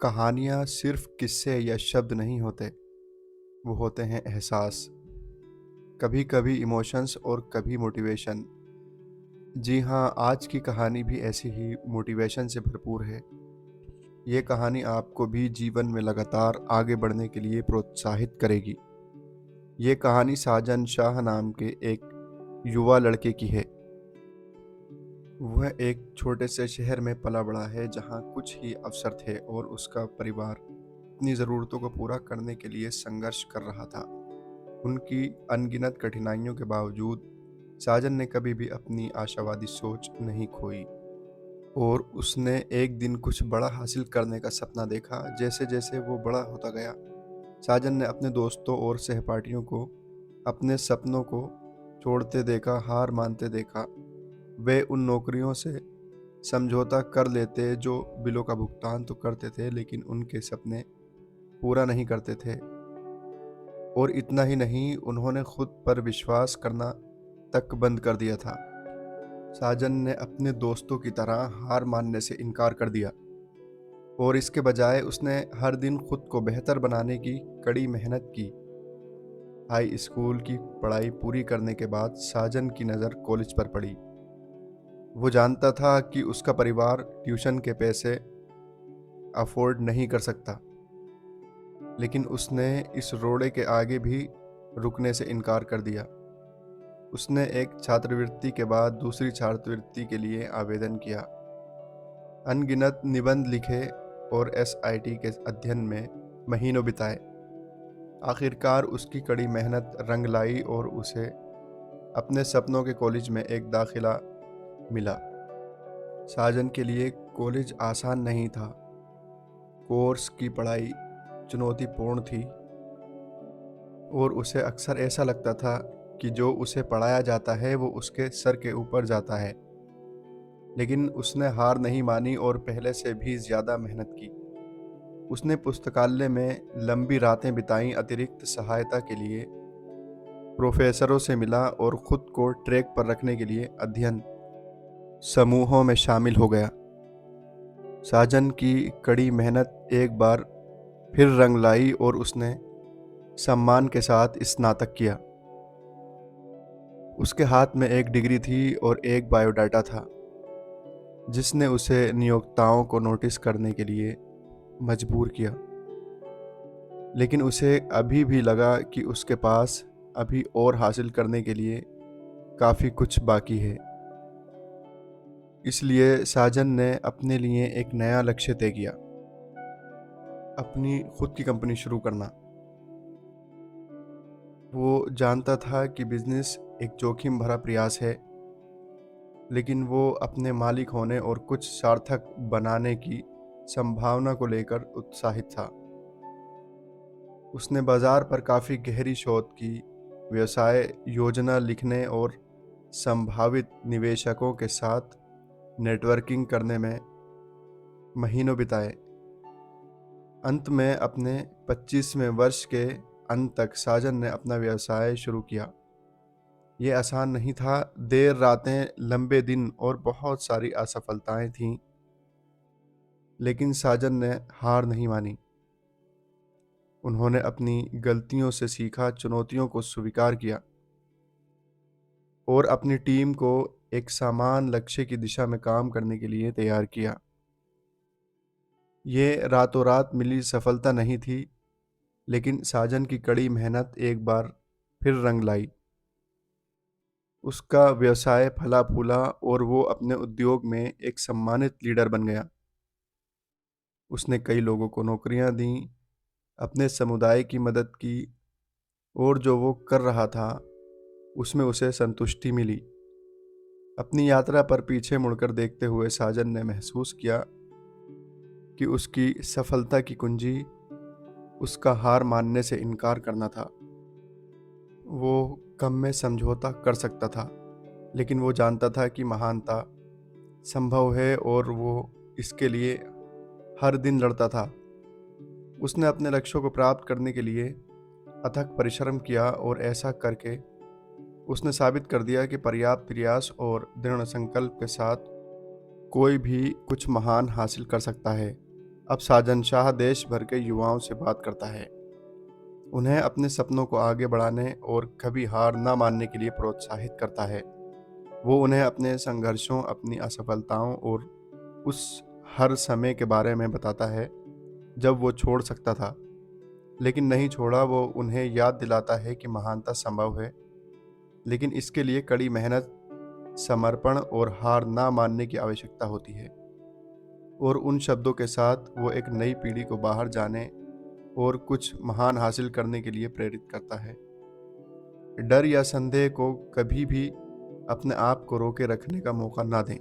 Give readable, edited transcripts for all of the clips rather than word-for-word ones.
कहानियाँ सिर्फ किस्से या शब्द नहीं होते, वो होते हैं एहसास। कभी कभी इमोशंस और कभी मोटिवेशन। जी हाँ, आज की कहानी भी ऐसी ही मोटिवेशन से भरपूर है। ये कहानी आपको भी जीवन में लगातार आगे बढ़ने के लिए प्रोत्साहित करेगी। ये कहानी साजन शाह नाम के एक युवा लड़के की है। वह एक छोटे से शहर में पला बड़ा है जहाँ कुछ ही अवसर थे और उसका परिवार अपनी ज़रूरतों को पूरा करने के लिए संघर्ष कर रहा था। उनकी अनगिनत कठिनाइयों के बावजूद साजन ने कभी भी अपनी आशावादी सोच नहीं खोई और उसने एक दिन कुछ बड़ा हासिल करने का सपना देखा। जैसे जैसे वो बड़ा होता गया, साजन ने अपने दोस्तों और सहपाठियों को अपने सपनों को छोड़ते देखा, हार मानते देखा। वे उन नौकरियों से समझौता कर लेते जो बिलों का भुगतान तो करते थे लेकिन उनके सपने पूरा नहीं करते थे। और इतना ही नहीं, उन्होंने खुद पर विश्वास करना तक बंद कर दिया था। साजन ने अपने दोस्तों की तरह हार मानने से इनकार कर दिया और इसके बजाय उसने हर दिन खुद को बेहतर बनाने की कड़ी मेहनत की। हाई स्कूल की पढ़ाई पूरी करने के बाद साजन की नज़र कॉलेज पर पड़ी। वो जानता था कि उसका परिवार ट्यूशन के पैसे अफोर्ड नहीं कर सकता, लेकिन उसने इस रोड़े के आगे भी रुकने से इनकार कर दिया। उसने एक छात्रवृत्ति के बाद दूसरी छात्रवृत्ति के लिए आवेदन किया, अनगिनत निबंध लिखे और एसआईटी के अध्ययन में महीनों बिताए। आखिरकार उसकी कड़ी मेहनत रंग लाई और उसे अपने सपनों के कॉलेज में एक दाखिला मिला। साजन के लिए कॉलेज आसान नहीं था। कोर्स की पढ़ाई चुनौतीपूर्ण थी और उसे अक्सर ऐसा लगता था कि जो उसे पढ़ाया जाता है वो उसके सर के ऊपर जाता है। लेकिन उसने हार नहीं मानी और पहले से भी ज़्यादा मेहनत की। उसने पुस्तकालय में लंबी रातें बिताईं, अतिरिक्त सहायता के लिए प्रोफेसरों से मिला और खुद को ट्रैक पर रखने के लिए अध्ययन समूहों में शामिल हो गया। साजन की कड़ी मेहनत एक बार फिर रंग लाई और उसने सम्मान के साथ स्नातक किया। उसके हाथ में एक डिग्री थी और एक बायोडाटा था जिसने उसे नियोक्ताओं को नोटिस करने के लिए मजबूर किया। लेकिन उसे अभी भी लगा कि उसके पास अभी और हासिल करने के लिए काफ़ी कुछ बाकी है। इसलिए साजन ने अपने लिए एक नया लक्ष्य तय किया, अपनी खुद की कंपनी शुरू करना। वो जानता था कि बिजनेस एक जोखिम भरा प्रयास है, लेकिन वो अपने मालिक होने और कुछ सार्थक बनाने की संभावना को लेकर उत्साहित था। उसने बाजार पर काफ़ी गहरी शोध की, व्यवसाय योजना लिखने और संभावित निवेशकों के साथ नेटवर्किंग करने में महीनों बिताए। अंत में अपने 25वें वर्ष के अंत तक साजन ने अपना व्यवसाय शुरू किया। ये आसान नहीं था, देर रातें, लंबे दिन और बहुत सारी असफलताएं थीं, लेकिन साजन ने हार नहीं मानी। उन्होंने अपनी गलतियों से सीखा, चुनौतियों को स्वीकार किया और अपनी टीम को एक समान लक्ष्य की दिशा में काम करने के लिए तैयार किया। ये रातों रात मिली सफलता नहीं थी, लेकिन साजन की कड़ी मेहनत एक बार फिर रंग लाई। उसका व्यवसाय फला फूला और वो अपने उद्योग में एक सम्मानित लीडर बन गया। उसने कई लोगों को नौकरियां दी, अपने समुदाय की मदद की और जो वो कर रहा था उसमें उसे संतुष्टि मिली। अपनी यात्रा पर पीछे मुड़कर देखते हुए साजन ने महसूस किया कि उसकी सफलता की कुंजी उसका हार मानने से इनकार करना था। वो कम में समझौता कर सकता था, लेकिन वो जानता था कि महानता संभव है और वो इसके लिए हर दिन लड़ता था। उसने अपने लक्ष्यों को प्राप्त करने के लिए अथक परिश्रम किया और ऐसा करके उसने साबित कर दिया कि पर्याप्त प्रयास और दृढ़ संकल्प के साथ कोई भी कुछ महान हासिल कर सकता है। अब साजन शाह देश भर के युवाओं से बात करता है। उन्हें अपने सपनों को आगे बढ़ाने और कभी हार ना मानने के लिए प्रोत्साहित करता है। वो उन्हें अपने संघर्षों, अपनी असफलताओं और उस हर समय के बारे में बताता है जब वो छोड़ सकता था लेकिन नहीं छोड़ा। वो उन्हें याद दिलाता है कि महानता संभव है, लेकिन इसके लिए कड़ी मेहनत, समर्पण और हार ना मानने की आवश्यकता होती है। और उन शब्दों के साथ वो एक नई पीढ़ी को बाहर जाने और कुछ महान हासिल करने के लिए प्रेरित करता है। डर या संदेह को कभी भी अपने आप को रोके रखने का मौका ना दें।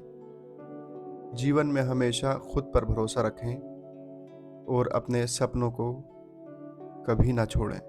जीवन में हमेशा खुद पर भरोसा रखें और अपने सपनों को कभी ना छोड़ें।